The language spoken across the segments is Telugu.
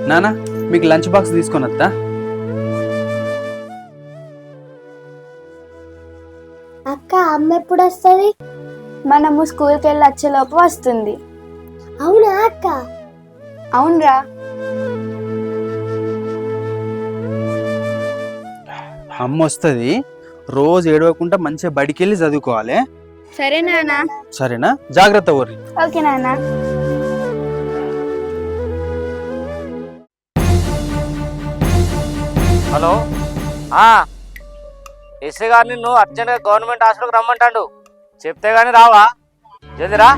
నానా మీకు లంచ్ బాక్స్ తీసుకొని వస్తా. అక్క అమ్మ ఎప్పుడు వస్తుంది? మనము స్కూల్కి వెళ్ళి వచ్చేలోపు వస్తుంది. అవునా అక్క? అవునరా. అమ్మ వస్తుంది, రోజు ఏడవకుండా మంచిగా బడికి వెళ్ళి చదువుకోవాలి. సరే నానా. సరేనా? జాగ్రత్త ఊరి. ఓకే నానా. హలో, ఎస్ఐ గారు నిన్ను అర్జెంట్గా గవర్నమెంట్ హాస్పిటల్కి రమ్మంటాడు. చెప్తే గానీ రావా? జల్దిరా.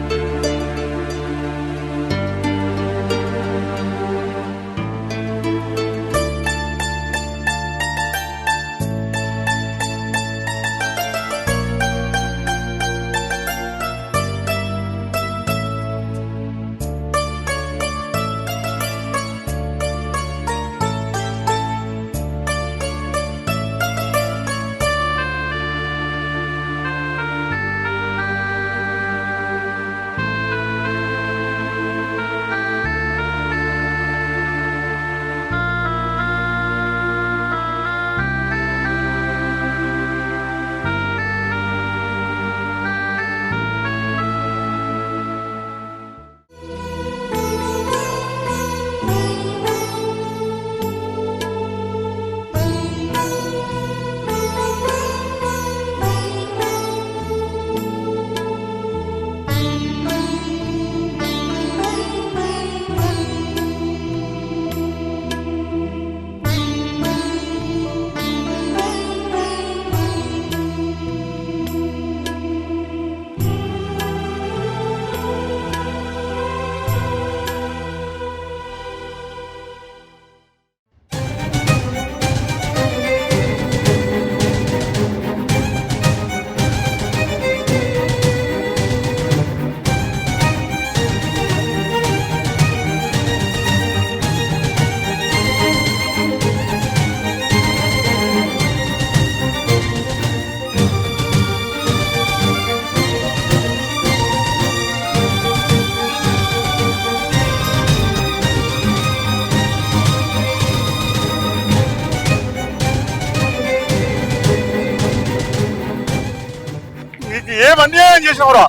ఏం అన్యాయం చేసినవరా?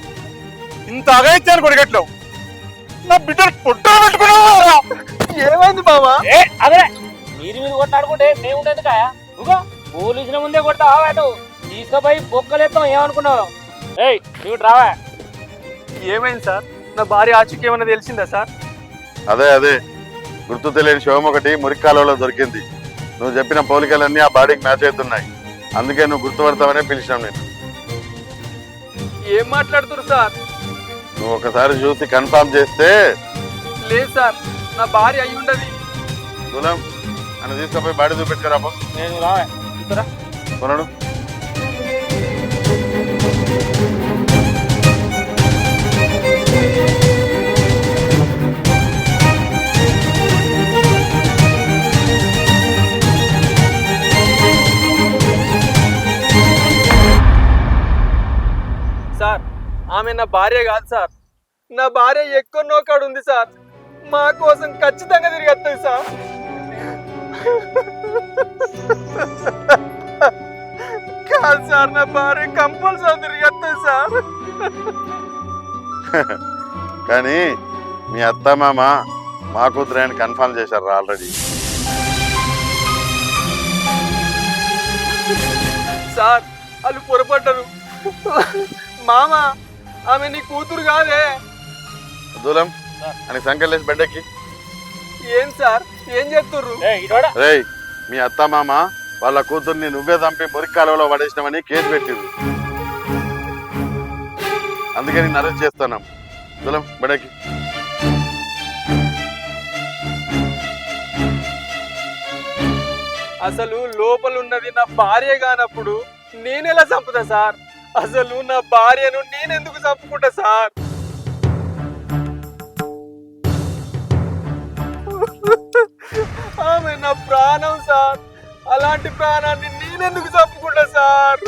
ఇంత అగైత్యాన్ని కొడిగట్లేవు. నా బిడ్డలు పొట్టలు పెట్టుకున్నావా? ఏమైంది బావా? అదే మీరు మీరు కొట్లాడుకుంటే మేము ఉండేది కాయ. నువ్వు పోలీసుల ముందే కొడతావా? వాడు తీసుకుపోయి బొక్కలేస్తాం ఏమనుకున్నావు? ఏయ్ నువ్వు రావా? ఏమైంది సార్? నా భార్య ఆచూకీ ఏమన్నా తెలిసిందా సార్? అదే గుర్తు తెలియని శవం ఒకటి మురిక్కాలలో దొరికింది. నువ్వు చెప్పిన పోలికలన్నీ ఆ బాడీకి మ్యాచ్ అవుతున్నాయి. అందుకే నువ్వు గుర్తుపడతావనే పిలిచాం నేను. ఏం మాట్లాడుతున్నారు సార్? నువ్వు ఒకసారి చూసి కన్ఫర్మ్ చేస్తే. లేదు సార్, నా భార్య అయి ఉండదు. తులం అని తీసుకుపోయి బాడీ చూపెట్టుకురా. నేను రావా? కొనడు. సార్ ఆమె నా భార్య కాదు సార్. నా భార్య ఎక్కడో కాడు ఉంది సార్. మా కోసం ఖచ్చితంగా తిరిగి వస్తుంది సార్. కాదు సార్, నా భార్య కంపల్సరీ తిరిగి వస్తుంది సార్. కానీ మీ అత్త మామ మా కూతురు అని కన్ఫర్మ్ చేశారు ఆల్రెడీ. సార్ వాళ్ళు పొరపడ్డారు. మామ ఆమె నీ కూతురు కాదే. దూలం అని సంకలేసి బెడ్డకి. ఏం సార్ ఏం చెప్తుర్రు? రేయ్, మీ అత్త మామ వాళ్ళ కూతుర్ని నువ్వే చంపి మురిక్కాలలో పడేసినామని కేసు పెట్టింది. అందుకే నేను అరెస్ట్ చేస్తున్నాం. దూలం బెడ్డకి. అసలు లోపల ఉన్నది నా భార్య కానప్పుడు నేనెలా చంపుతా సార్? అసలు నా భార్యను నేనెందుకు చంపుకుంటా సార్? ఆమె నా ప్రాణం సార్. అలాంటి ప్రాణాన్ని నేనెందుకు చంపుకుంటా సార్?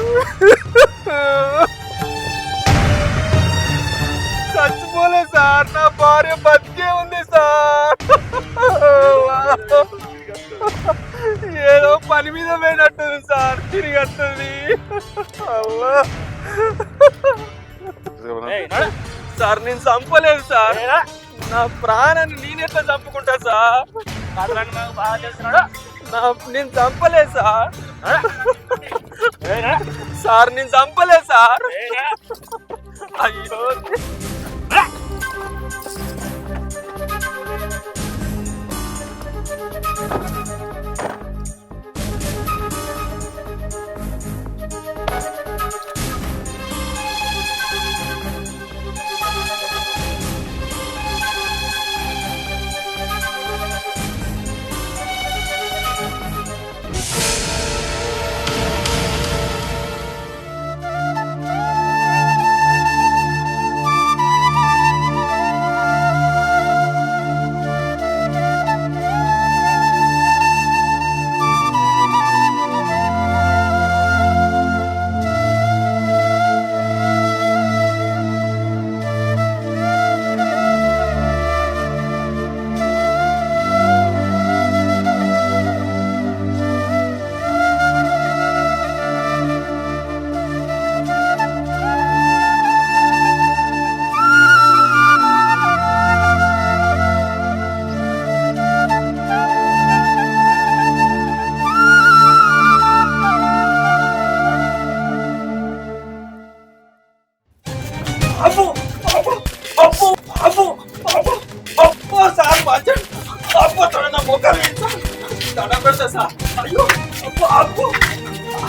చచ్చిపోలే సార్, నా భార్య బతికే ఉంది సార్. పని మీద పోయినట్టుంది సార్, తిరిగి వస్తుంది. అవ్వా. సార్ నేను చంపలేదు సార్, నా ప్రాణాన్ని నేనెట్లా చంపుకుంటా సార్? నేను చంపలేదు సార్. సార్ నేను చంపలేదు సార్. అయ్యో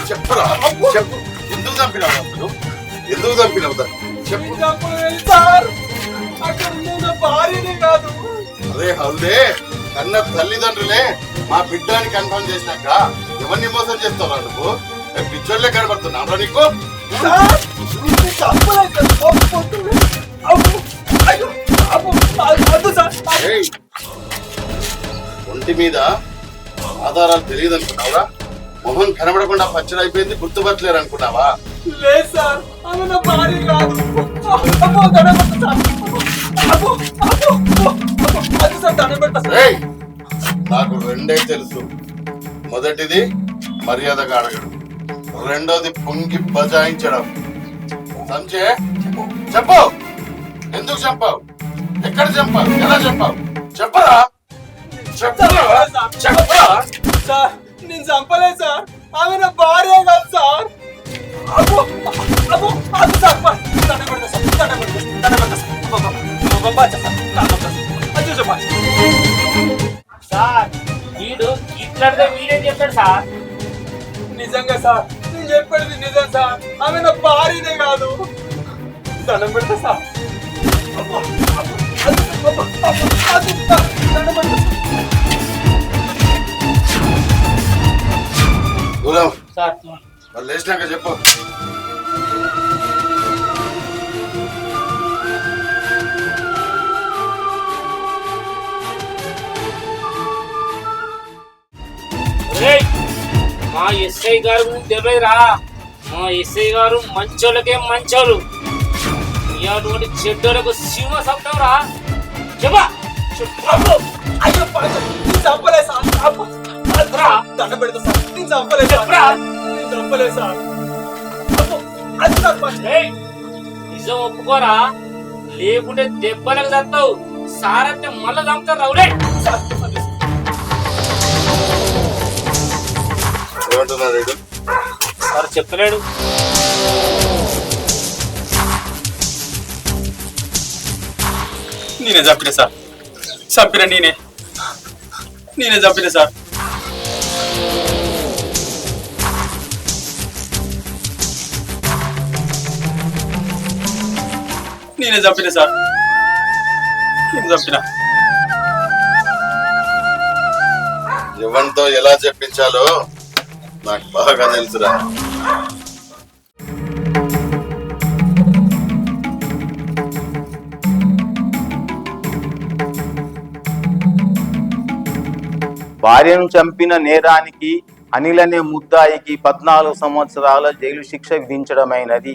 చెప్పరా, చెప్పు. ఎందుకు చంపినావు అసలు? ఎందుకు చంపినావు చెప్పు. సార్ అక్కడ నా భార్యనే కాదు. అదే హల్దే కన్న తల్లిదండ్రులే మా బిడ్డని కన్ఫర్మ్ చేసినాక ఎవరిని మోసం చేస్తారా నువ్వు? పిచ్చోళ్ళే కనబడుతున్నావు నీకు. ఒంటి మీద ఆధారాలు తెలియదు అనుకున్నావురా? మొహం కనబడకుండా పచ్చడి అయిపోయింది, గుర్తుపట్టలేరు అనుకున్నావా? లేదు సార్, ఆమె నా భార్య కాదు. నాకు రెండే తెలుసు. మొదటిది మర్యాదగా అడగడం, రెండోది పొంగి బజాయించడం. సంచే చెప్పు, ఎందుకు చంపావు? ఎక్కడ చంపావు? ఎలా చంపావు? చెప్పరా, చెప్పరా, చెప్పరా. సార్ నేను చంపలేదు సార్, ఆమె నా భార్య కాదు సార్. సార్ వీడు ఇట్లా వీడేం చెప్పాడు సార్? నిజంగా సార్, నేను చెప్పేది నిజం సార్, ఆమె నా భార్యనే కాదు. దండం పెడతా సార్. సార్ వాళ్ళు లేచినాక చెప్పు. మా ఎస్ఐ గారు తెలియదురా, మా ఎస్ఐ గారు మంచోళ్ళకే మంచోళ్ళు, ఇటువంటి చెడ్డోళ్ళకు సింహ శబ్దం రా. చెప్పా అయ్యో చంపలేదు సార్, దండం పెడతా సార్, నేను చంపలేదు సార్, నేను చంపలేదు సార్. నిజం ఒప్పుకోరా, లేకుంటే దెబ్బలకు చస్తావు. సార్ అంటే మళ్ళా చంపుతారు రావులే. సార్ చెప్పలేడు. నేనే చంపిన సార్, చంపిన నేనే చంపిన సార్. నేనే చంపిన సార్, నేను చంపిన. ఎవరితో ఎలా చెప్పించాలో నాకు బాగా తెలుసురా. భార్యను చంపిన నేరానికి అనిల్ అనే ముద్దాయికి 14 సంవత్సరాల జైలు శిక్ష విధించడమైనది.